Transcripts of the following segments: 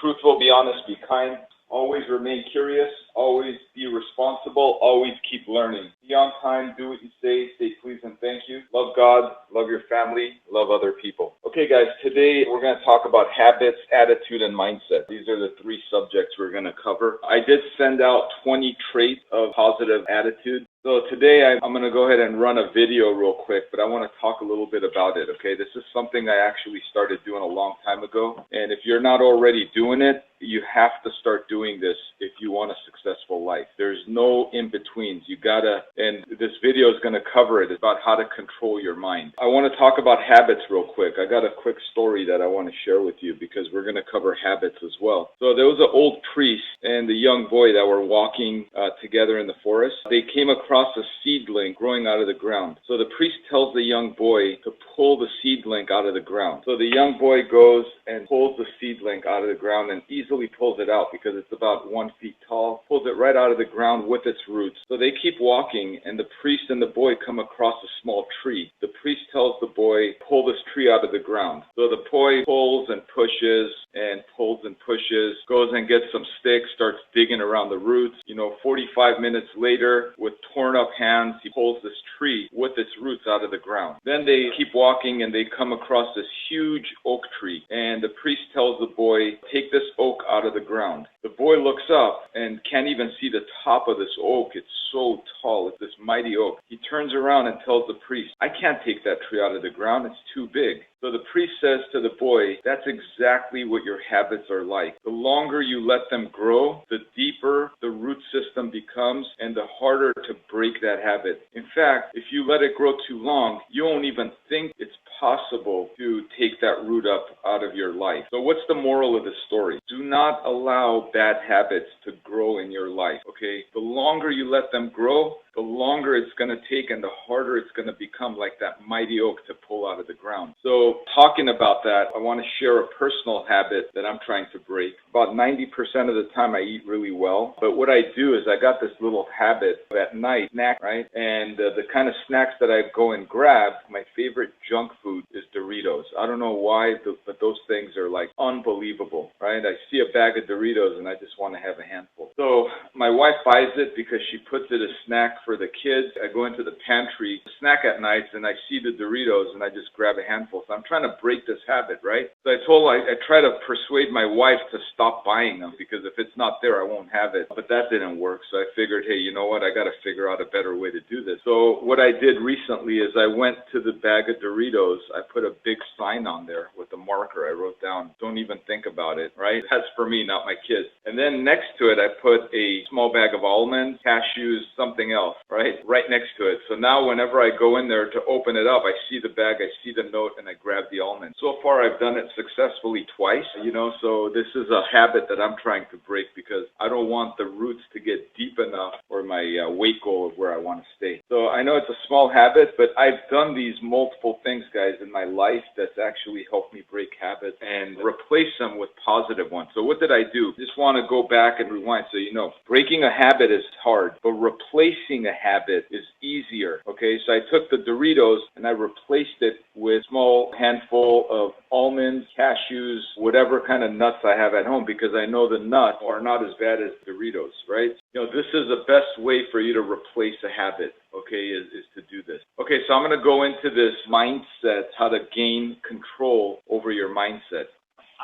truthful, be honest, be kind. Always remain curious, always be responsible, always keep learning. Be on time, do what you say please and thank you. Love God, love your family, love other people. Okay guys, today we're going to talk about habits, attitude, and mindset. These are the three subjects we're going to cover. I did send out 20 traits of positive attitude. So today I'm going to go ahead and run a video real quick, but I want to talk a little bit about it, okay? This is something I actually started doing a long time ago, and if you're not already doing it, you have to start doing this if you want a successful life. There's no in-betweens. You gotta, and this video is going to cover it, about how to control your mind. I want to talk about habits real quick. I got a quick story that I want to share with you because we're going to cover habits as well. So there was an old priest and the young boy that were walking together in the forest. They came across a seedling growing out of the ground. So the priest tells the young boy to pull the seedling out of the ground. So the young boy goes and pulls the seedling out of the ground and easily pulls it out because it's about 1 foot tall, pulls it right out of the ground with its roots. So they keep walking and the priest and the boy come across a small tree. The priest tells the boy, pull this tree out of the ground. So the boy pulls and pushes, goes and gets some sticks, starts digging around the roots. 45 minutes later, with torn up hands, he pulls this tree with its roots out of the ground. Then they keep walking and they come across this huge oak tree. And the priest tells the boy, take this oak out of the ground. The boy looks up and can't even see the top of this oak. It's so tall. It's this mighty oak. He turns around and tells the priest, I can't take that tree out of the ground. It's too big. So the priest says to the boy, that's exactly what your habits are like. The longer you let them grow, the deeper the root system becomes and the harder to break that habit. In fact, if you let it grow too long, you won't even think it's possible to take that root up out of your life. So what's the moral of the story? Do not allow bad habits to grow in your life, okay? The longer you let them grow, the longer it's going to take and the harder it's going to become, like that mighty oak to pull out of the ground. So talking about that, I want to share a personal habit that I'm trying to break. About 90% of the time I eat really well, but what I do is I got this little habit at night, snack, right? And the kind of snacks that I go and grab, my favorite junk food is Doritos. I don't know why, but those things are like unbelievable, right? I see a bag of Doritos and I just want to have a handful. So my wife buys it because she puts it as snack for the kids. I go into the pantry, snack at nights, and I see the Doritos and I just grab a handful. So I'm trying to break this habit, right? So I try to persuade my wife to stop buying them because if it's not there, I won't have it. But that didn't work. So I figured, hey, you know what? I got to figure out a better way to do this. So what I did recently is I went to the bag of Doritos. I put a big sign on there with a marker. I wrote down, don't even think about it, right? That's for me, not my kids. And then next to it, I put a small bag of almonds, cashews, something else, right next to it. So now whenever I go in there to open it up, I see the bag, I see the note, and I grab the almond. So far, I've done it successfully twice, so this is a habit that I'm trying to break because I don't want the roots to get deep enough for my weight goal of where I want to stay. So I know it's a small habit, but I've done these multiple things, guys, in my life that's actually helped me break habits and replace them with positive ones. So what did I do? Just want to go back and rewind. So breaking a habit is hard, but replacing a habit is easier, okay? So I took the Doritos and I replaced it with a small handful of almonds, cashews, whatever kind of nuts I have at home because I know the nuts are not as bad as Doritos, right? This is the best way for you to replace a habit, okay, is to do this. Okay, so I'm going to go into this mindset, how to gain control over your mindset.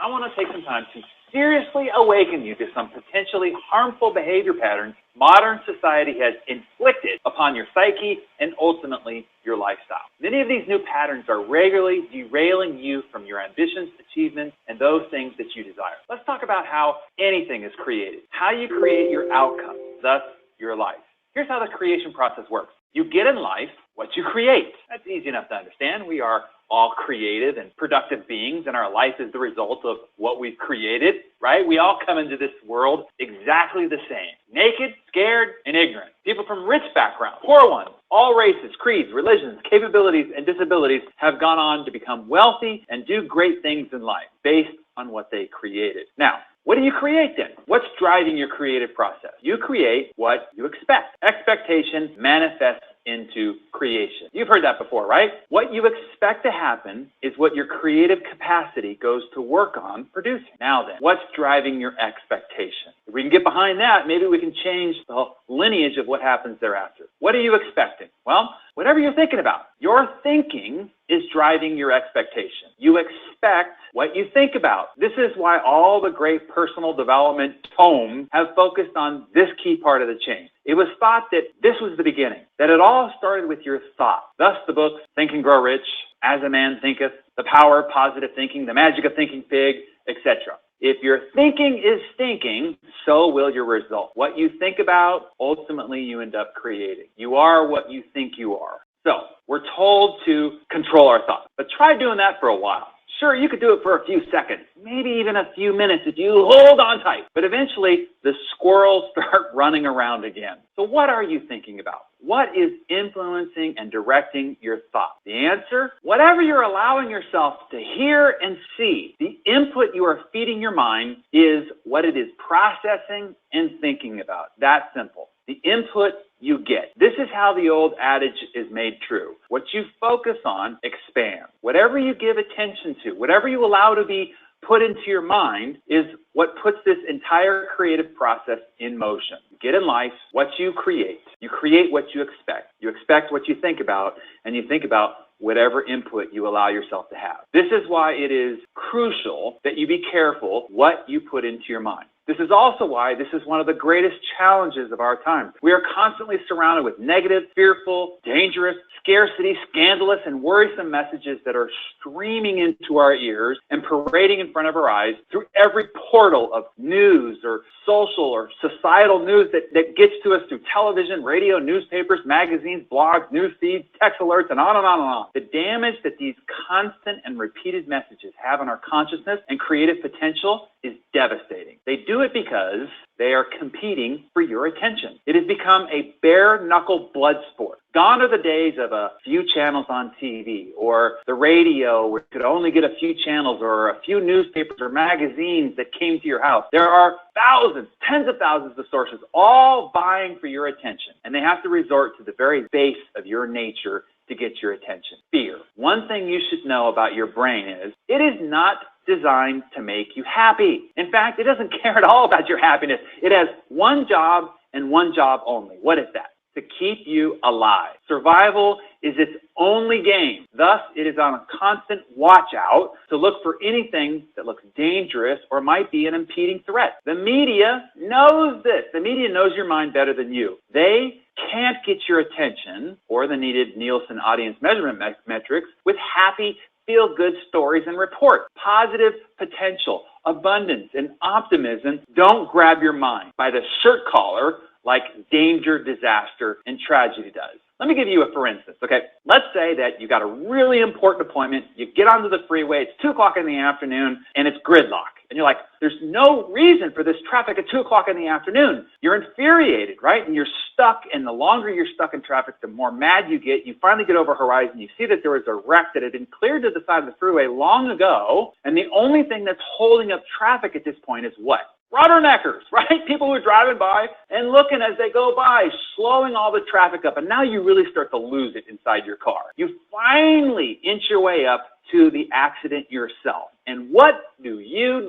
I want to take some time to seriously awaken you to some potentially harmful behavior patterns modern society has inflicted upon your psyche and ultimately your lifestyle. Many of these new patterns are regularly derailing you from your ambitions, achievements, and those things that you desire. Let's talk about how anything is created, how you create your outcome, thus your life. Here's how the creation process works. You get in life what you create. That's easy enough to understand. We are all creative and productive beings, and our life is the result of what we've created, right? We all come into this world exactly the same. Naked, scared, and ignorant. People from rich backgrounds, poor ones, all races, creeds, religions, capabilities, and disabilities have gone on to become wealthy and do great things in life based on what they created. Now, what do you create then? What's driving your creative process? You create what you expect. Expectation manifests into creation. You've heard that before, right? What you expect to happen is what your creative capacity goes to work on producing. Now then, what's driving your expectation? If we can get behind that, maybe we can change the whole lineage of what happens thereafter. What are you expecting? Well, whatever you're thinking about. Your thinking is driving your expectation. You expect what you think about. This is why all the great personal development tomes have focused on this key part of the chain. It was thought that this was the beginning, that it all started with your thought. Thus the books Think and Grow Rich, As a Man Thinketh, The Power of Positive Thinking, The Magic of Thinking Big, etc. If your thinking is stinking, so will your result. What you think about, ultimately you end up creating. You are what you think you are. So, we're told to control our thoughts, but try doing that for a while. Sure, you could do it for a few seconds, maybe even a few minutes if you hold on tight, but eventually the squirrels start running around again. So what are you thinking about? What is influencing and directing your thoughts? The answer? Whatever you're allowing yourself to hear and see, the input you are feeding your mind is what it is processing and thinking about. That simple. The input you get. This is how the old adage is made true. What you focus on expands. Whatever you give attention to, whatever you allow to be put into your mind is what puts this entire creative process in motion. You get in life what you create. You create what you expect. You expect what you think about, and you think about whatever input you allow yourself to have. This is why it is crucial that you be careful what you put into your mind. This is also why this is one of the greatest challenges of our time. We are constantly surrounded with negative, fearful, dangerous, scarcity, scandalous, and worrisome messages that are streaming into our ears and parading in front of our eyes through every portal of news or social or societal news that gets to us through television, radio, newspapers, magazines, blogs, news feeds, text alerts, and on and on and on. The damage that these constant and repeated messages have on our consciousness and creative potential is devastating. They do it because they are competing for your attention. It has become a bare-knuckle blood sport. Gone are the days of a few channels on TV or the radio where you could only get a few channels or a few newspapers or magazines that came to your house. There are thousands, tens of thousands of sources all vying for your attention, and they have to resort to the very base of your nature to get your attention. Fear. One thing you should know about your brain is it is not designed to make you happy. In fact, it doesn't care at all about your happiness. It has one job and one job only. What is that? To keep you alive. Survival is its only game. Thus, it is on a constant watch out to look for anything that looks dangerous or might be an impeding threat. The media knows this. The media knows your mind better than you. They can't get your attention or the needed Nielsen audience measurement metrics with happy, feel-good stories and reports. Positive potential, abundance, and optimism don't grab your mind by the shirt collar like danger, disaster, and tragedy does. Let me give you a for instance, okay? Let's say that you got a really important appointment, you get onto the freeway, it's 2 o'clock in the afternoon, and it's gridlock. And you're like, there's no reason for this traffic at 2 o'clock in the afternoon. You're infuriated, right? And you're stuck, and the longer you're stuck in traffic, the more mad you get. You finally get over horizon. You see that there was a wreck that had been cleared to the side of the freeway long ago, and the only thing that's holding up traffic at this point is what? Rubberneckers, right? People who are driving by and looking as they go by, slowing all the traffic up. And now you really start to lose it inside your car. You finally inch your way up to the accident yourself. And what do? You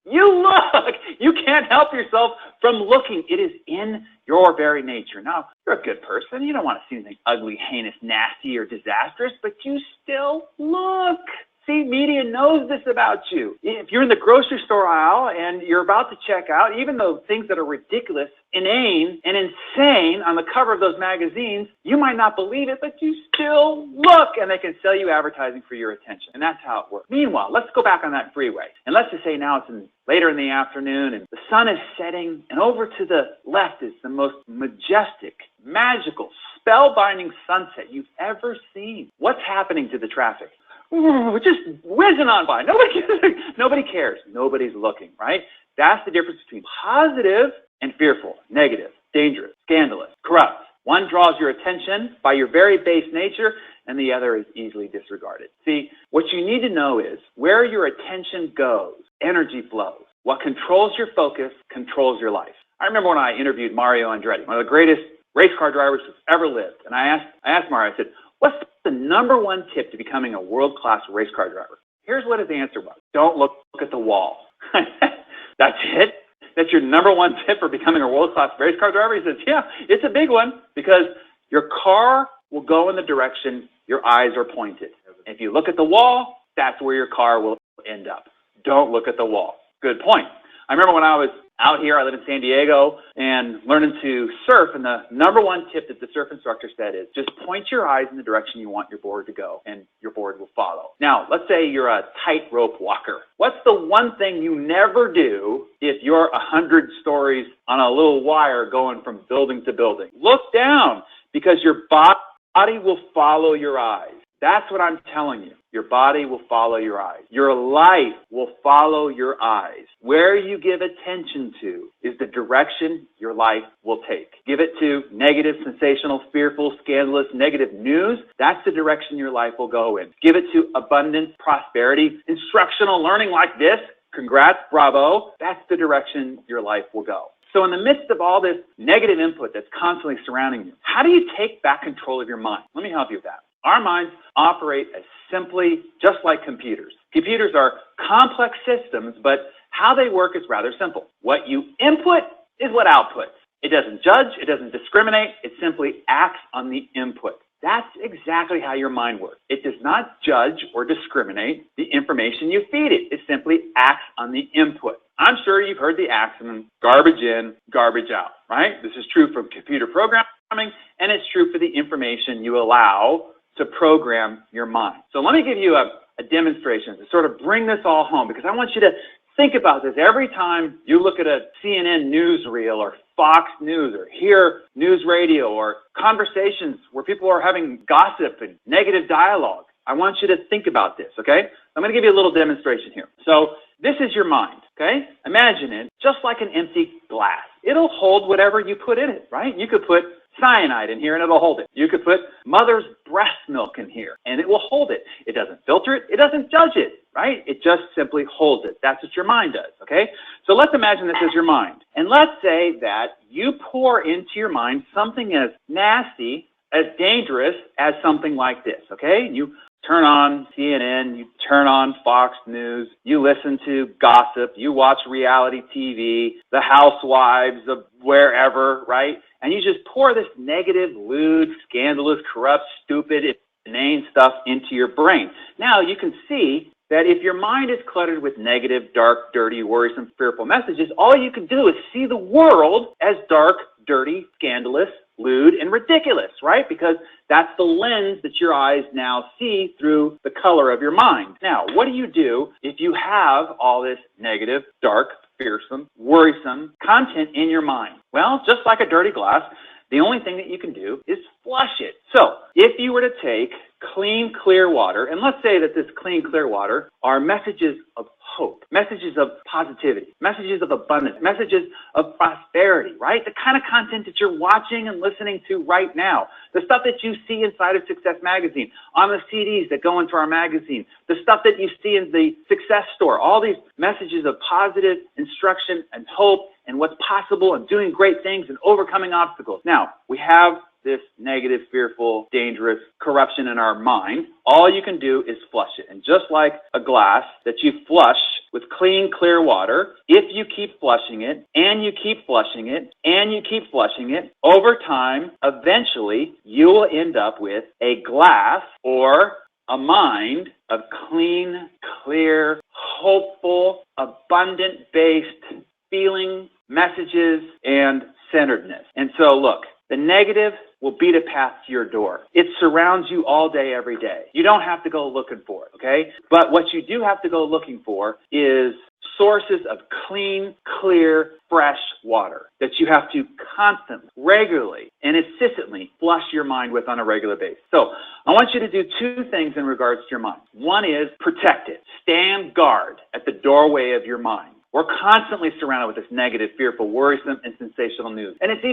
look. You can't help yourself from looking. It is in your very nature. Now, you're a good person. You don't want to see anything ugly, heinous, nasty, or disastrous, but you still look. See, media knows this about you. If you're in the grocery store aisle and you're about to check out, even though things that are ridiculous, inane, and insane on the cover of those magazines, you might not believe it, but you still look, and they can sell you advertising for your attention. And that's how it works. Meanwhile, let's go back on that freeway. And let's just say now it's later in the afternoon, and the sun is setting, and over to the left is the most majestic, magical, spellbinding sunset you've ever seen. What's happening to the traffic? Just whizzing on by. Nobody cares. Nobody's looking, right? That's the difference between positive and fearful, negative, dangerous, scandalous, corrupt. One draws your attention by your very base nature, and the other is easily disregarded. See, what you need to know is where your attention goes, energy flows. What controls your focus controls your life. I remember when I interviewed Mario Andretti, one of the greatest race car drivers who've ever lived. And I asked Mario, I said, what's the number one tip to becoming a world-class race car driver? Here's what his answer was. Don't look at the wall. That's it? That's your number one tip for becoming a world-class race car driver? He says, yeah, it's a big one because your car will go in the direction your eyes are pointed. If you look at the wall, that's where your car will end up. Don't look at the wall. Good point. I remember when I was out here, I live in San Diego, and learning to surf, and the number one tip that the surf instructor said is just point your eyes in the direction you want your board to go, and your board will follow. Now, let's say you're a tightrope walker. What's the one thing you never do if you're 100 stories on a little wire going from building to building? Look down, because your body will follow your eyes. That's what I'm telling you. Your body will follow your eyes. Your life will follow your eyes. Where you give attention to is the direction your life will take. Give it to negative, sensational, fearful, scandalous, negative news. That's the direction your life will go in. Give it to abundance, prosperity, instructional learning like this. Congrats, bravo. That's the direction your life will go. So in the midst of all this negative input that's constantly surrounding you, how do you take back control of your mind? Let me help you with that. Our minds operate as simply just like computers. Computers are complex systems, but how they work is rather simple. What you input is what outputs. It doesn't judge, it doesn't discriminate, it simply acts on the input. That's exactly how your mind works. It does not judge or discriminate the information you feed it. It simply acts on the input. I'm sure you've heard the axiom, garbage in, garbage out, right? This is true for computer programming, and it's true for the information you allow to program your mind. So let me give you a demonstration to sort of bring this all home, because I want you to think about this every time you look at a CNN newsreel or Fox News or hear news radio or conversations where people are having gossip and negative dialogue. I want you to think about this, okay? I'm going to give you a little demonstration here. So this is your mind, okay? Imagine it just like an empty glass. It'll hold whatever you put in it, right? You could put cyanide in here and it'll hold it. You could put mother's breast milk in here and it will hold it. It doesn't filter it. It doesn't judge it, right? It just simply holds it. That's what your mind does, okay? So let's imagine this is your mind. And let's say that you pour into your mind something as nasty, as dangerous as something like this, okay? You turn on CNN, you turn on Fox News, you listen to gossip, you watch reality TV, the housewives of wherever, right? And you just pour this negative, lewd, scandalous, corrupt, stupid, inane stuff into your brain. Now, you can see that if your mind is cluttered with negative, dark, dirty, worrisome, fearful messages, all you can do is see the world as dark, dirty, scandalous, lewd, and ridiculous, right? Because that's the lens that your eyes now see through the color of your mind. Now, what do you do if you have all this negative, dark, fearsome, worrisome content in your mind? Well, just like a dirty glass, the only thing that you can do is flush it. So, if you were to take clean, clear water, and let's say that this clean, clear water are messages of hope, messages of positivity, messages of abundance, messages of prosperity, right? The kind of content that you're watching and listening to right now, the stuff that you see inside of Success Magazine, on the CDs that go into our magazine, the stuff that you see in the Success Store, all these messages of positive instruction and hope and what's possible and doing great things and overcoming obstacles. Now, we have this negative, fearful, dangerous corruption in our mind. All you can do is flush it. And just like a glass that you flush with clean, clear water, if you keep flushing it, and you keep flushing it, and you keep flushing it, over time, eventually, you will end up with a glass or a mind of clean, clear, hopeful, abundant-based feeling, messages, and centeredness. And so, look, the negative will beat a path to your door. It surrounds you all day, every day. You don't have to go looking for it, okay? But what you do have to go looking for is sources of clean, clear, fresh water that you have to constantly, regularly, and insistently flush your mind with on a regular basis. So I want you to do two things in regards to your mind. One is protect it. Stand guard at the doorway of your mind. We're constantly surrounded with this negative, fearful, worrisome, and sensational news. And it's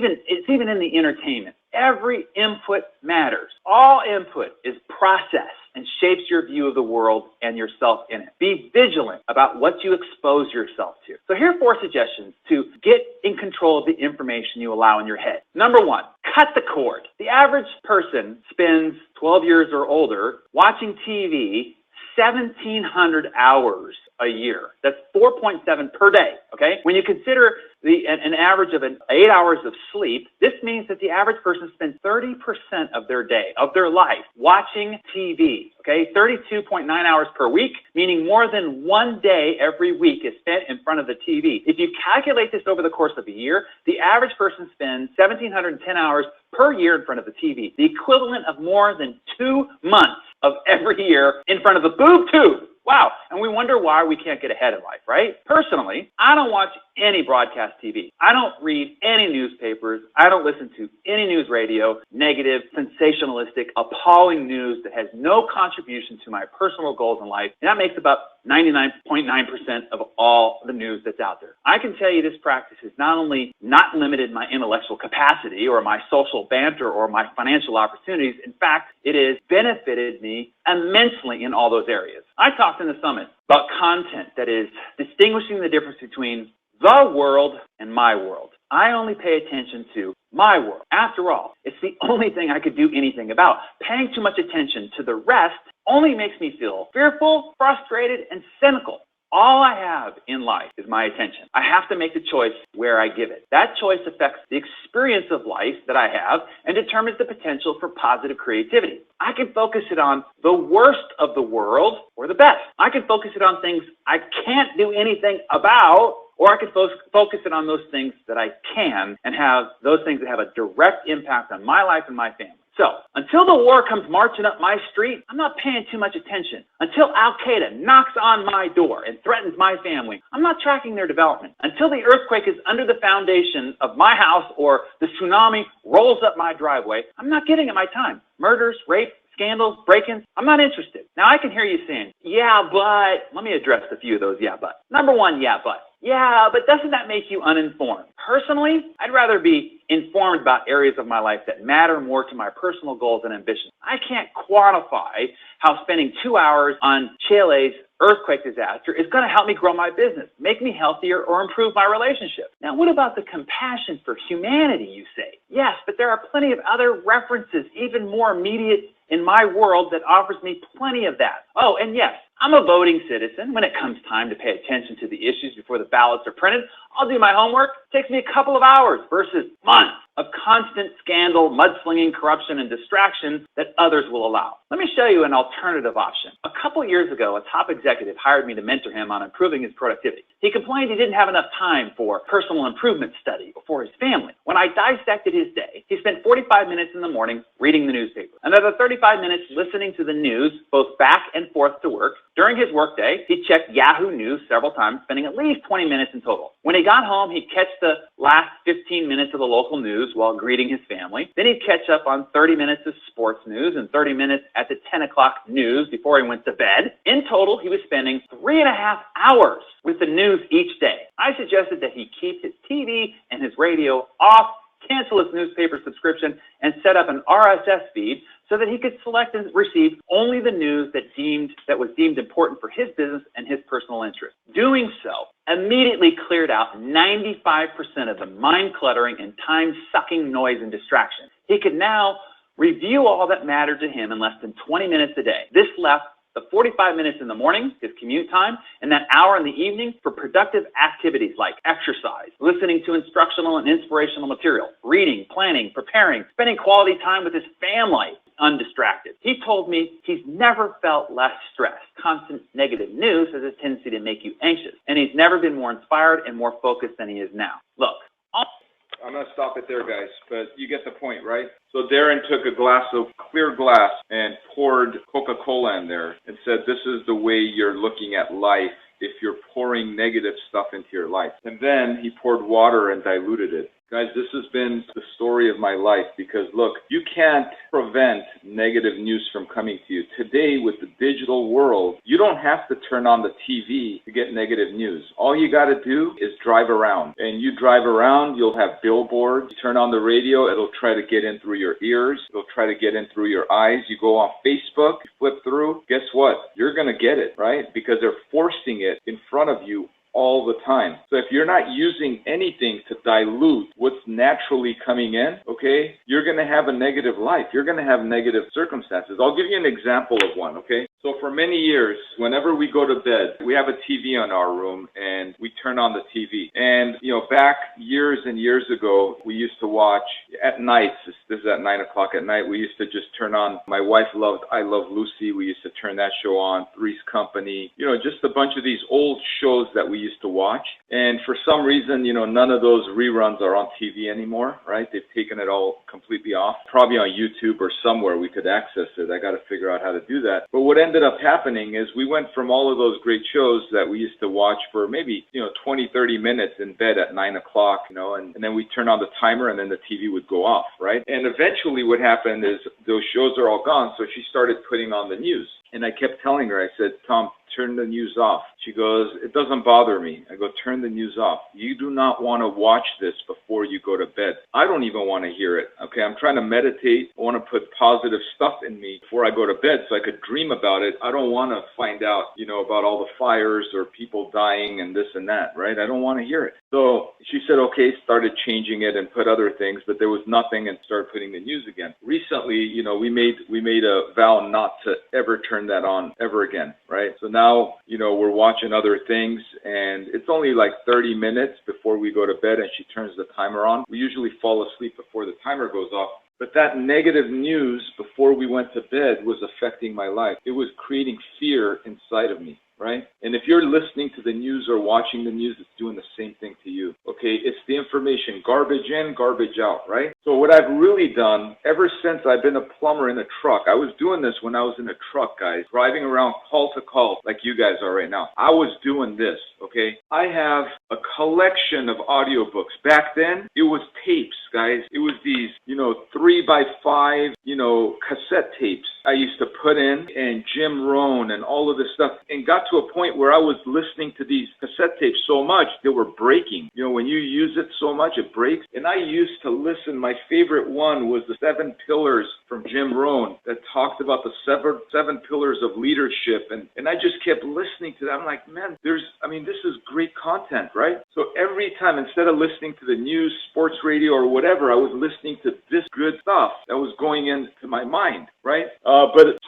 even in the entertainment. Every input matters. All input is processed and shapes your view of the world and yourself in it. Be vigilant about what you expose yourself to. So here are 4 suggestions to get in control of the information you allow in your head. Number 1, cut the cord. The average person spends 12 years or older watching TV 1,700 hours a year. That's 4.7 per day, okay? When you consider an average of 8 hours of sleep, this means that the average person spends 30% of their day, of their life, watching TV, okay? 32.9 hours per week, meaning more than one day every week is spent in front of the TV. If you calculate this over the course of a year, the average person spends 1,710 hours per year in front of the TV, the equivalent of more than 2 months of every year in front of the boob tube. Wow. And we wonder why we can't get ahead in life, right? Personally, I don't watch any broadcast TV. I don't read any newspapers. I don't listen to any news radio, negative, sensationalistic, appalling news that has no contribution to my personal goals in life. And that makes about 99.9% of all the news that's out there. I can tell you this practice has not only not limited my intellectual capacity or my social banter or my financial opportunities, in fact, it has benefited me immensely in all those areas. I talked in the summit about content that is distinguishing the difference between the world and my world. I only pay attention to my world. After all, it's the only thing I could do anything about. Paying too much attention to the rest only makes me feel fearful, frustrated, and cynical. All I have in life is my attention. I have to make the choice where I give it. That choice affects the experience of life that I have and determines the potential for positive creativity. I can focus it on the worst of the world or the best. I can focus it on things I can't do anything about, or I could focus it on those things that I can and have those things that have a direct impact on my life and my family. So, until the war comes marching up my street, I'm not paying too much attention. Until Al-Qaeda knocks on my door and threatens my family, I'm not tracking their development. Until the earthquake is under the foundation of my house or the tsunami rolls up my driveway, I'm not giving it my time. Murders, rape, scandals, break-ins, I'm not interested. Now, I can hear you saying, yeah, but, let me address a few of those yeah, but. Number one, yeah, but. Yeah, but doesn't that make you uninformed? Personally, I'd rather be informed about areas of my life that matter more to my personal goals and ambitions. I can't quantify how spending 2 hours on Chile's earthquake disaster is going to help me grow my business, make me healthier, or improve my relationship. Now, what about the compassion for humanity, you say? Yes, but there are plenty of other references, even more immediate in my world, that offers me plenty of that. Oh, and yes, I'm a voting citizen. When it comes time to pay attention to the issues before the ballots are printed, I'll do my homework. It takes me a couple of hours versus months of constant scandal, mudslinging, corruption, and distraction that others will allow. Let me show you an alternative option. A couple years ago, a top executive hired me to mentor him on improving his productivity. He complained he didn't have enough time for personal improvement study or for his family. When I dissected his day, he spent 45 minutes in the morning reading the newspaper, another 35 minutes listening to the news, both back and forth to work. During his workday, he checked Yahoo News several times, spending at least 20 minutes in total. When he got home, he'd catch the last 15 minutes of the local news while greeting his family. Then he'd catch up on 30 minutes of sports news and 30 minutes at the 10 o'clock news before he went to bed. In total, he was spending 3.5 hours with the news each day. I suggested that he keep his TV and his radio off, cancel his newspaper subscription, and set up an RSS feed so that he could select and receive only the news that was deemed important for his business and his personal interest. Doing so immediately cleared out 95% of the mind-cluttering and time-sucking noise and distraction. He could now review all that mattered to him in less than 20 minutes a day. This left the 45 minutes in the morning, his commute time, and that hour in the evening for productive activities like exercise, listening to instructional and inspirational material, reading, planning, preparing, spending quality time with his family, undistracted. He told me he's never felt less stressed. Constant negative news has a tendency to make you anxious, and he's never been more inspired and more focused than he is now. Look, I'm going to stop it there, guys, but you get the point, right? So Darren took a glass of clear glass and poured Coca-Cola in there and said, this is the way you're looking at life if you're pouring negative stuff into your life. And then he poured water and diluted it. Guys, this has been the story of my life because, look, you can't prevent negative news from coming to you. Today, with the digital world, you don't have to turn on the TV to get negative news. All you got to do is drive around. And you drive around, you'll have billboards. You turn on the radio, it'll try to get in through your ears. It'll try to get in through your eyes. You go on Facebook, you flip through. Guess what? You're going to get it, right? Because they're forcing it in front of you all the time. So if you're not using anything to dilute what's naturally coming in, okay, you're going to have a negative life. You're going to have negative circumstances. I'll give you an example of one, okay? So for many years, whenever we go to bed, we have a TV in our room and we turn on the TV. And, back years and years ago, we used to watch at nights. This is at 9 o'clock at night. We used to just turn on, my wife loved I Love Lucy. We used to turn that show on, Three's Company, just a bunch of these old shows that we used to watch. And for some reason, none of those reruns are on TV anymore, right? They've taken it all completely off. Probably on YouTube or somewhere we could access it. I got to figure out how to do that. But what ended up happening is we went from all of those great shows that we used to watch for maybe, 20, 30 minutes in bed at 9 o'clock, and then we turn on the timer and then the TV would go off, right? And eventually what happened is those shows are all gone. So she started putting on the news. And I kept telling her, I said, Tom, turn the news off. She goes, it doesn't bother me. I go, turn the news off. You do not want to watch this before you go to bed. I don't even want to hear it. Okay, I'm trying to meditate. I want to put positive stuff in me before I go to bed so I could dream about it. I don't want to find out, about all the fires or people dying and this and that, right? I don't want to hear it. So she said, okay, started changing it and put other things, but there was nothing and started putting the news again. Recently, we made a vow not to ever turn that on ever again, right? So now, we're watching other things and it's only like 30 minutes before we go to bed and she turns the timer on. We usually fall asleep before the timer goes off. But that negative news before we went to bed was affecting my life. It was creating fear inside of me, right? And if you're listening to the news or watching the news, it's doing the same thing to you, okay? It's the information, garbage in, garbage out, right? So what I've really done ever since I've been a plumber in a truck, I was doing this when I was in a truck, guys, driving around call to call like you guys are right now. I was doing this, okay? I have a collection of audiobooks. Back then, it was tapes, guys. It was these, 3x5, cassette tapes I used to put in, and Jim Rohn and all of this stuff, and got to a point where I was listening to these cassette tapes so much they were breaking. When you use it so much, it breaks. And I used to listen. My favorite one was the 7 Pillars from Jim Rohn that talked about the seven pillars of leadership. And I just kept listening to that. I'm like, man, this is great content, right? So every time, instead of listening to the news, sports radio, or whatever, I was listening to this good stuff that was going into my mind, right? But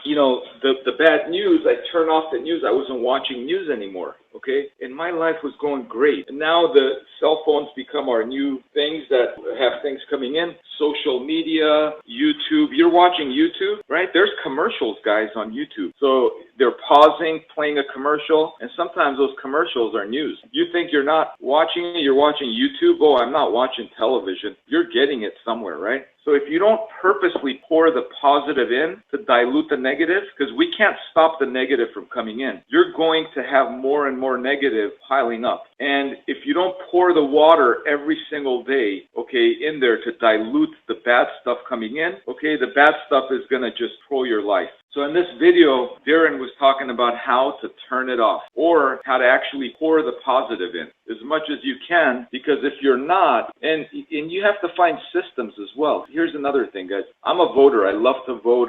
the bad news, I turned off the news. I wasn't watching news anymore, okay? And my life was going great. And now the cell phones become our new things that have things coming in. Social media, YouTube. You're watching YouTube, right? There's commercials, guys, on YouTube. So they're pausing, playing a commercial, and sometimes those commercials are news. You think you're not watching it, you're watching YouTube. Oh, I'm not watching television. You're getting it somewhere, right? So if you don't purposely pour the positive in to dilute the negative, because we can't stop the negative from coming in, you're going to have more and more negative piling up. And if you don't pour the water every single day, okay, in there to dilute the bad stuff coming in, okay, the bad stuff is going to just throw your life. So in this video, Darren was talking about how to turn it off or how to actually pour the positive in as much as you can, because if you're not, and you have to find systems as well. Here's another thing, guys. I'm a voter. I love to vote.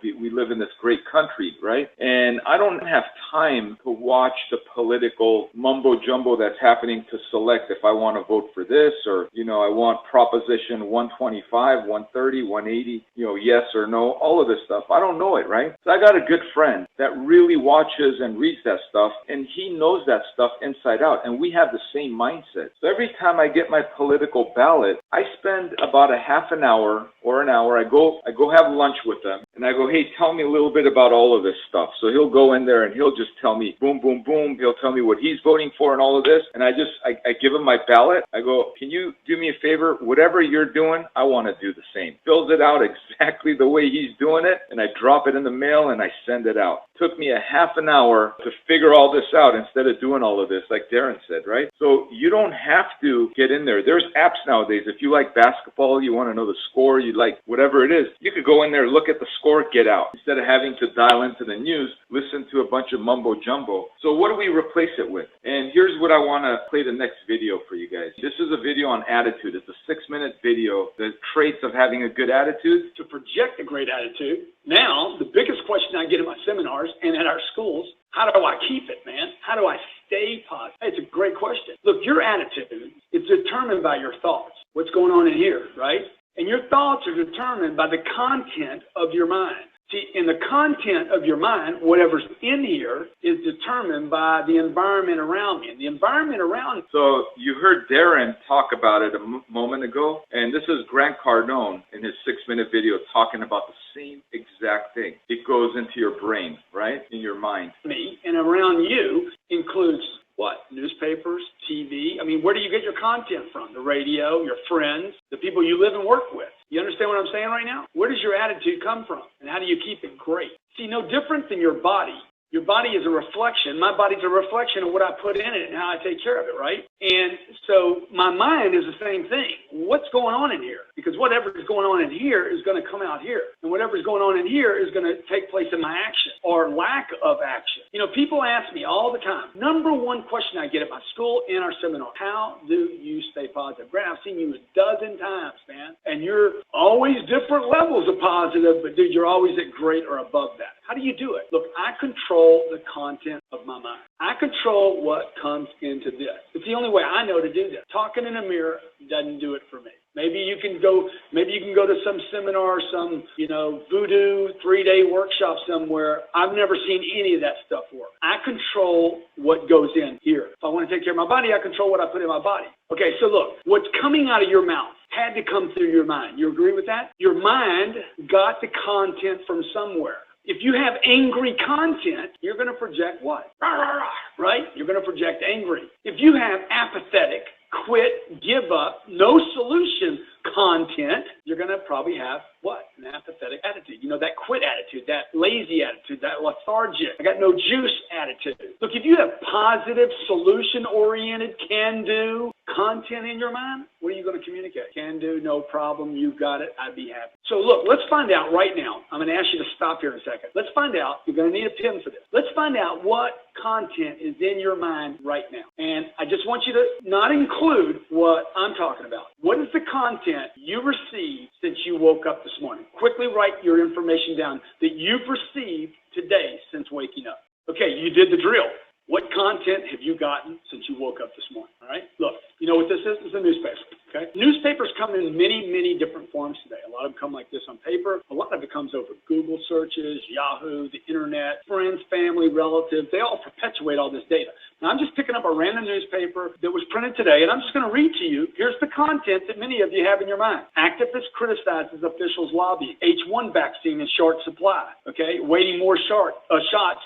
We live in this great country, right? And I don't have time to watch the political mumbo jumbo that's happening to select if I want to vote for this or, I want Proposition 125, 130, 180, yes or no, all of this stuff. I don't know it, right? So I got a good friend that really watches and reads that stuff, and he knows that stuff inside out, and we have the same mindset. So every time I get my political ballot, I spend about a half an hour or an hour. I go have lunch with them, and I go, hey, tell me a little bit about all of this stuff. So he'll go in there and he'll just tell me, boom, boom, boom. He'll tell me what he's voting for and all of this, and I give him my ballot. I go, can you do me a favor? Whatever you're doing, I want to do the same. Fills it out exactly the way he's doing it, and I drop it in the mail and I send it out. Took me a half an hour to figure all this out instead of doing all of this, like Darren said, right? So you don't have to get in there. There's apps nowadays. If you like basketball, you want to know the score, you like whatever it is, you could go in there, look at the score, get out. Instead of having to dial into the news, listen to a bunch of mumbo jumbo. So what do we replace it with? And here's what I want to play the next video for you guys. This is a video on attitude. It's a 6-minute video, the traits of having a good attitude. To project a great attitude. Now, the biggest question I get in my seminars and at our schools, how do I keep it, man? How do I stay positive? Hey, it's a great question. Look, your attitude is determined by your thoughts. What's going on in here, right? And your thoughts are determined by the content of your mind. See, in the content of your mind, whatever's in here is determined by the environment around me. And the environment around me. So you heard Darren talk about it a moment ago, and this is Grant Cardone in his 6-minute video talking about the same exact thing. It goes into your brain, right? In your mind. Me and around you includes what? Newspapers, TV. I mean, where do you get your content from? The radio, your friends, the people you live and work with. You understand what I'm saying right now? Where does your attitude come from? And how do you keep it great? See, no different than your body. Your body is a reflection. My body's a reflection of what I put in it and how I take care of it, right? And so my mind is the same thing. What's going on in here? Because whatever is going on in here is going to come out here. And whatever is going on in here is going to take place in my action or lack of action. You know, people ask me all the time, number one question I get at my school and our seminar, how do you stay positive? Grant, I've seen you a dozen times, man. And you're always different levels of positive, but dude, you're always at great or above that. How do you do it? Look, I control the content of my mind. I control what comes into this. It's the only way I know to do this. Talking in a mirror doesn't do it for me. Maybe you can go to some seminar, some, voodoo 3-day workshop somewhere. I've never seen any of that stuff work. I control what goes in here. If I want to take care of my body, I control what I put in my body. Okay, so look, what's coming out of your mouth had to come through your mind. You agree with that? Your mind got the content from somewhere. If you have angry content, you're going to project what? Rah, rah, rah, right? You're going to project angry. If you have apathetic, quit, give up, no solution content, you're going to probably have what? An apathetic attitude. That quit attitude, that lazy attitude, that lethargic, I got no juice attitude. Look, if you have positive, solution-oriented, can-do content in your mind, what are you going to communicate? Can do, no problem, you got it, I'd be happy. So look, let's find out right now. I'm going to ask you to stop here in a second. Let's find out, you're going to need a pen for this. Let's find out what content is in your mind right now. And I just want you to not include what I'm talking about. What is the content you received since you woke up this morning? Quickly write your information down that you've received today since waking up. Okay, you did the drill. What content have you gotten since you woke up this morning? All right, look, you know what this is? It's a newspaper, okay? Newspapers come in many, many different forms today. A lot of them come like this on paper. A lot of it comes over Google searches, Yahoo, the internet, friends, family, relatives. They all perpetuate all this data. Now, I'm just picking up a random newspaper that was printed today, and I'm just going to read to you. Here's the content that many of you have in your mind. Activists criticizes officials lobby. H1 vaccine in short supply, okay? Waiting more shots.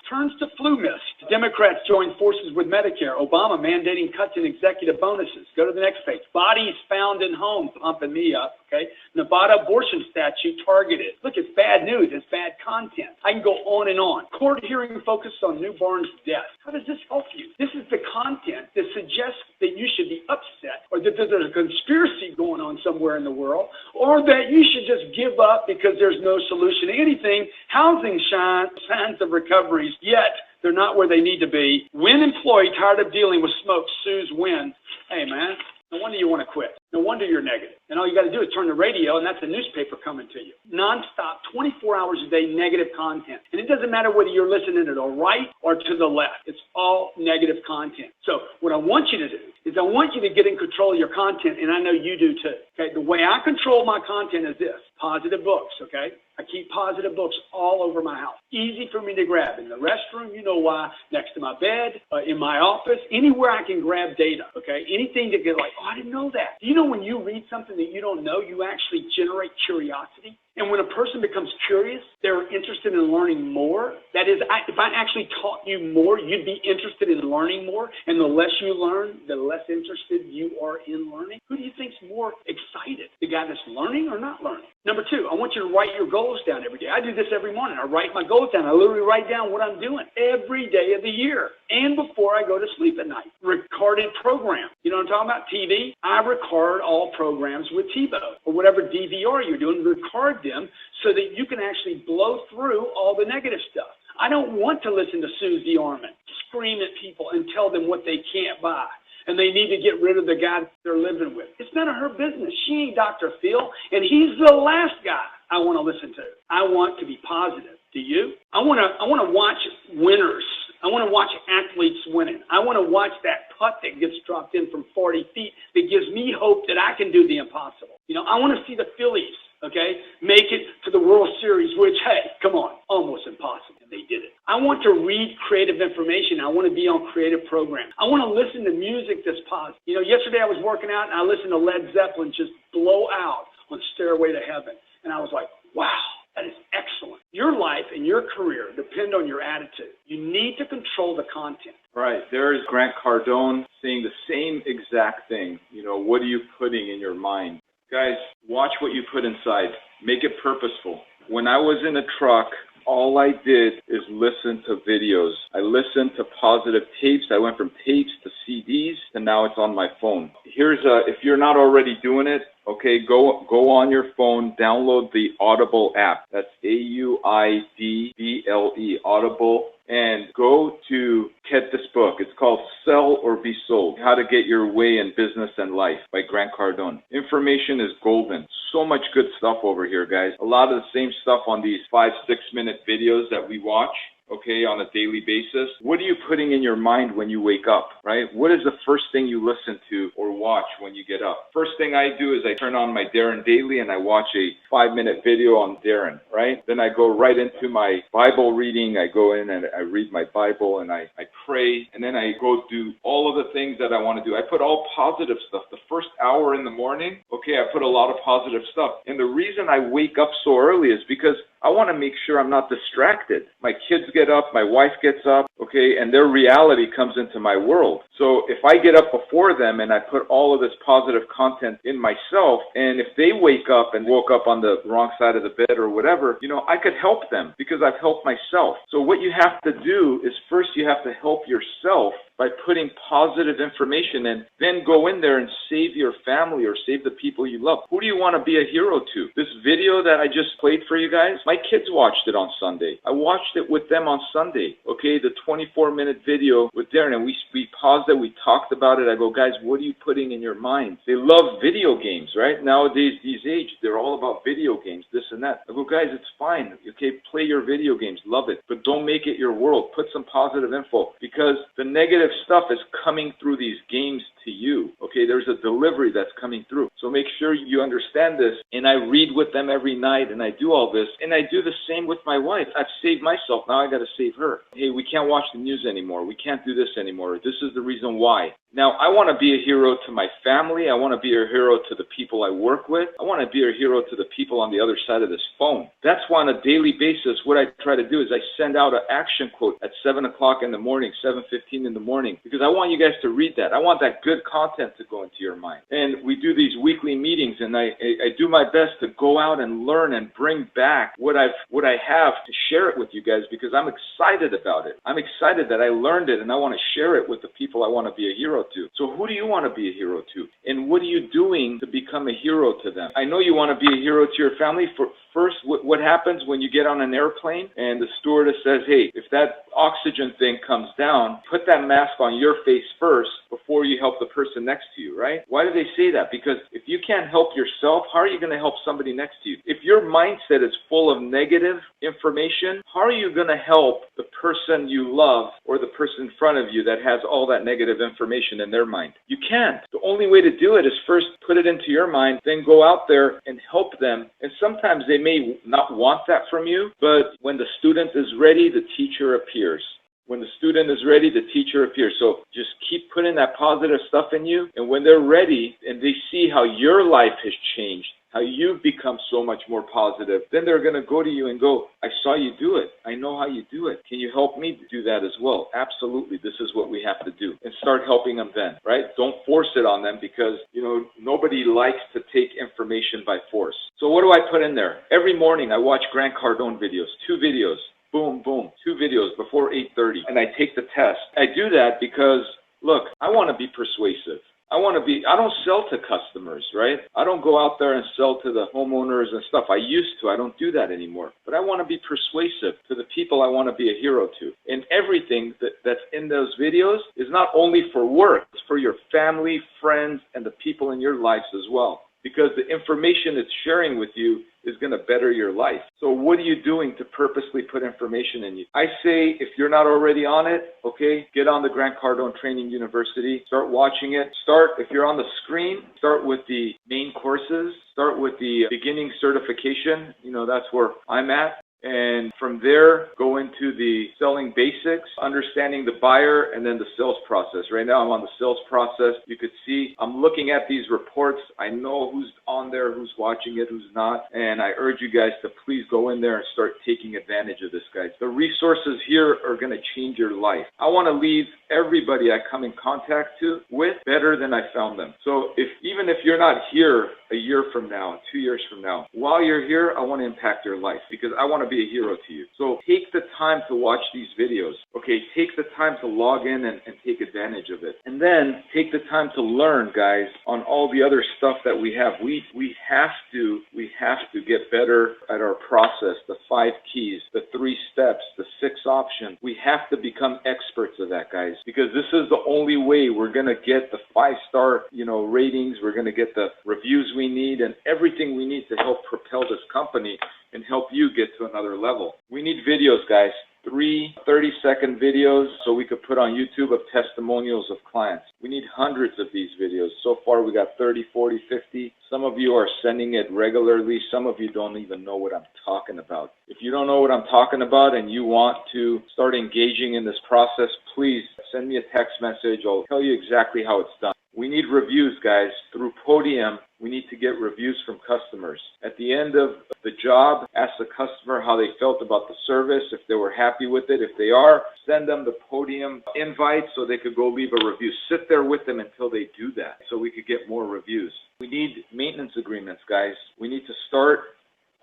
Turns to flu mist. Democrats join forces with Medicare. Obama mandating cuts in executive bonuses. Go to the next page. Bodies found in home, pumping me up, okay? Nevada abortion statute targeted. Look, it's bad news. It's bad content. I can go on and on. Court hearing focused on newborn's death. How does this help you? This is the content that suggests that you should be upset or that there's a conspiracy going on somewhere in the world or that you should just give up because there's no solution to anything. Housing signs of recoveries, yet they're not where they need to be. When employee tired of dealing with smoke sues Win. Hey, man, no wonder you want to quit. No wonder you're negative. And all you got to do is turn the radio, and that's a newspaper coming to you. Nonstop, 24 hours a day, negative content. And it doesn't matter whether you're listening to the right or to the left. It's all negative content. So what I want you to do is I want you to get in control of your content, and I know you do too. Okay, the way I control my content is this. Positive books, okay? I keep positive books all over my house. Easy for me to grab. In the restroom, you know why, next to my bed, in my office, anywhere I can grab data, okay? Anything to get like, oh, I didn't know that. Do you know when you read something that you don't know, you actually generate curiosity? And when a person becomes curious, they're interested in learning more. That is, if I actually taught you more, you'd be interested in learning more. And the less you learn, the less interested you are in learning. Who do you think's more excited? The guy that's learning or not learning? Number two, I want you to write your goals down every day. I do this every morning. I write my goals down. I literally write down what I'm doing every day of the year and before I go to sleep at night. Recorded program. You know what I'm talking about? TV. I record all programs with TiVo or whatever DVR you're doing. Record them so that you can actually blow through all the negative stuff. I don't want to listen to Susie Orman scream at people and tell them what they can't buy and they need to get rid of the guy they're living with. It's none of her business. She ain't Dr. Phil, and he's the last guy I want to listen to. I want to be positive. Do you? I want to watch winners I want to watch athletes winning. I want to watch that putt that gets dropped in from 40 feet that gives me hope that I can do the impossible. You know, I want to see the Phillies, okay, make it to the World Series, which, hey, come on, almost impossible. And they did it. I want to read creative information. I want to be on creative programs. I want to listen to music that's positive. You know, yesterday I was working out and I listened to Led Zeppelin just blow out on Stairway to Heaven. And I was like, wow, that is excellent. Your life and your career depend on your attitude. You need to control the content. Right. There's Grant Cardone saying the same exact thing. You know, what are you putting in your mind? Guys, watch what you put inside. Make it purposeful. When I was in a truck, all I did is listen to videos. I listened to positive tapes. I went from tapes to CDs, and now it's on my phone. If you're not already doing it, okay, go on your phone, download the Audible app. That's AUIDBLE, Audible, and go to get this book. It's called Sell or Be Sold, How to Get Your Way in Business and Life by Grant Cardone. Information is golden. So much good stuff over here, guys. A lot of the same stuff on these 5-6 minute videos that we watch, okay, on a daily basis. What are you putting in your mind when you wake up, right? What is the first thing you listen to or watch when you get up? First thing I do is I turn on my Darren Daily and I watch a 5-minute video on Darren, right? Then I go right into my Bible reading. I go in and I read my Bible and I pray, and then I go do all of the things that I want to do. I put all positive stuff. The first hour in the morning, okay, I put a lot of positive stuff. And the reason I wake up so early is because I want to make sure I'm not distracted. My kids get up, my wife gets up, okay, and their reality comes into my world. So if I get up before them and I put all of this positive content in myself, and if they wake up and woke up on the wrong side of the bed or whatever, you know, I could help them because I've helped myself. So what you have to do is first you have to help yourself by putting positive information in, then go in there and save your family or save the people you love. Who do you want to be a hero to? This video that I just played for you guys, my kids watched it on Sunday. I watched it with them on Sunday, okay, the 24-minute video with Darren, and we paused it, we talked about it. I go, guys, what are you putting in your mind? They love video games, right? Nowadays, these age, they're all about video games, this and that. I go, guys, it's fine, okay, play your video games, love it, but don't make it your world. Put some positive info, because the negative stuff is coming through these games to you, okay? There's a delivery that's coming through. So make sure you understand this, and I read with them every night, and I do all this, and I do the same with my wife. I've saved myself, now I got to save her. Hey, we can't watch the news anymore. We can't do this anymore. This is the reason why. Now, I want to be a hero to my family. I want to be a hero to the people I work with. I want to be a hero to the people on the other side of this phone. That's why on a daily basis, what I try to do is I send out an action quote at 7 o'clock in the morning, 7:15 in the morning, because I want you guys to read that. I want that good content to go into your mind. And we do these weekly meetings, and I do my best to go out and learn and bring back what I have to share it with you guys, because I'm excited about it. I'm excited that I learned it, and I want to share it with the people I want to be a hero to. So who do you want to be a hero to? And what are you doing to become a hero to them? I know you want to be a hero to your family. First, what happens when you get on an airplane and the stewardess says, hey, if that oxygen thing comes down, put that mask on your face first before you help the person next to you, right? Why do they say that? Because if you can't help yourself, how are you going to help somebody next to you? If your mindset is full of negative information, how are you going to help the person you love or the person in front of you that has all that negative information in their mind? You can't. The only way to do it is first put it into your mind, then go out there and help them. And sometimes they may not want that from you, but when the student is ready, the teacher appears. When the student is ready, the teacher appears. So just keep putting that positive stuff in you, and when they're ready and they see how your life has changed, how you've become so much more positive, then they're going to go to you and go, I saw you do it. I know how you do it. Can you help me do that as well? Absolutely. This is what we have to do. And start helping them then, right? Don't force it on them, because, you know, nobody likes to take information by force. So what do I put in there? Every morning I watch Grant Cardone videos, 2 videos. Boom, boom, 2 videos before 8:30, and I take the test. I do that because, look, I want to be persuasive. I don't sell to customers, right? I don't go out there and sell to the homeowners and stuff. I used to. I don't do that anymore. But I want to be persuasive to the people I want to be a hero to. And everything that's in those videos is not only for work, it's for your family, friends, and the people in your lives as well. because the information it's sharing with you is going to better your life. So what are you doing to purposely put information in you? I say if you're not already on it, okay, get on the Grant Cardone Training University. Start watching it. Start, if you're on the screen, start with the main courses. Start with the beginning certification. You know, that's where I'm at. And from there, go into the selling basics, understanding the buyer, and then the sales process. Right now, I'm on the sales process. You could see I'm looking at these reports. I know who's on there, who's watching it, who's not. And I urge you guys to please go in there and start taking advantage of this, guys. The resources here are going to change your life. I want to leave everybody I come in contact with better than I found them. So even if you're not here a year from now, 2 years from now, while you're here, I want to impact your life because I want to be a hero to you. So take the time to watch these videos. Okay, take the time to log in and take advantage of it. And then take the time to learn, guys, on all the other stuff that we have. We have to get better at our process, the 5 keys, the 3 steps, the 6 options. We have to become experts of that, guys, because this is the only way we're going to get the 5-star, ratings. We're going to get the reviews we need and everything we need to help propel this company and help you get to another level. We need videos, guys. 3 30-second videos so we could put on YouTube of testimonials of clients. We need hundreds of these videos. So far, we got 30, 40, 50. Some of you are sending it regularly. Some of you don't even know what I'm talking about. If you don't know what I'm talking about and you want to start engaging in this process, please send me a text message. I'll tell you exactly how it's done. We need reviews, guys. Through Podium, we need to get reviews from customers. At the end of the job, ask the customer how they felt about the service, if they were happy with it. If they are, send them the Podium invite so they could go leave a review. Sit there with them until they do that so we could get more reviews. We need maintenance agreements, guys. We need to start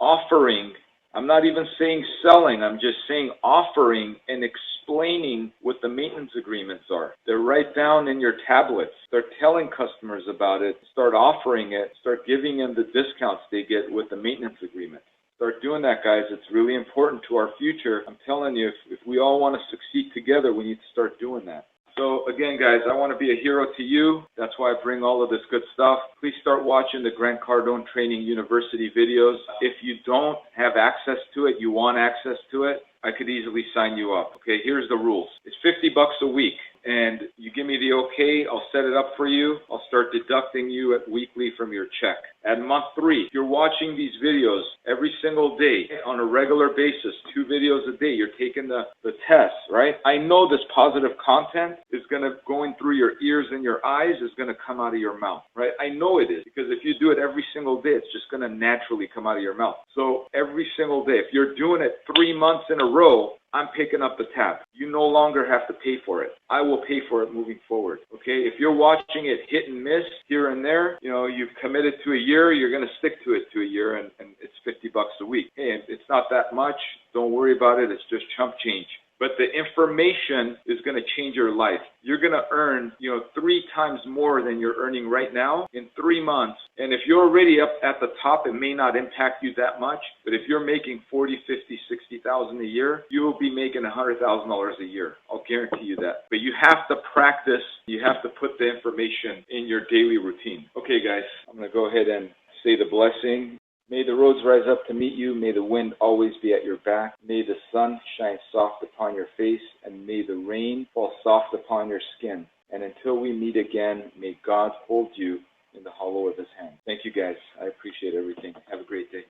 offering. I'm not even saying selling. I'm just saying offering and explaining what the maintenance agreements are. They're right down in your tablets. Start telling customers about it. Start offering it. Start giving them the discounts they get with the maintenance agreement. Start doing that, guys. It's really important to our future. I'm telling you, if we all want to succeed together, we need to start doing that. So again, guys, I want to be a hero to you. That's why I bring all of this good stuff. Please start watching the Grant Cardone Training University videos. If you don't have access to it, you want access to it, I could easily sign you up. Okay, here's the rules. It's $50 a week, and you give me the okay, I'll set it up for you. I'll start deducting you weekly from your check. At month 3, if you're watching these videos every single day on a regular basis, 2 videos a day, you're taking the test, right? I know this positive content is going through your ears and your eyes is going to come out of your mouth, right? I know it is, because if you do it every single day, it's just going to naturally come out of your mouth. So every single day, if you're doing it 3 months in a row, I'm picking up the tab. You no longer have to pay for it. I will pay for it moving forward. Okay? If you're watching it hit and miss here and there, you've committed to a year, you're going to stick to it to a year, and it's $50 a week. Hey, it's not that much. Don't worry about it. It's just chump change. But the information is going to change your life. You're going to earn, 3 times more than you're earning right now in 3 months. And if you're already up at the top, it may not impact you that much. But if you're making 40, 50, 60,000 a year, you will be making $100,000 a year. I'll guarantee you that. But you have to practice. You have to put the information in your daily routine. Okay, guys, I'm going to go ahead and say the blessing. May the roads rise up to meet you. May the wind always be at your back. May the sun shine soft upon your face, and may the rain fall soft upon your skin. And until we meet again, may God hold you in the hollow of his hand. Thank you, guys. I appreciate everything. Have a great day.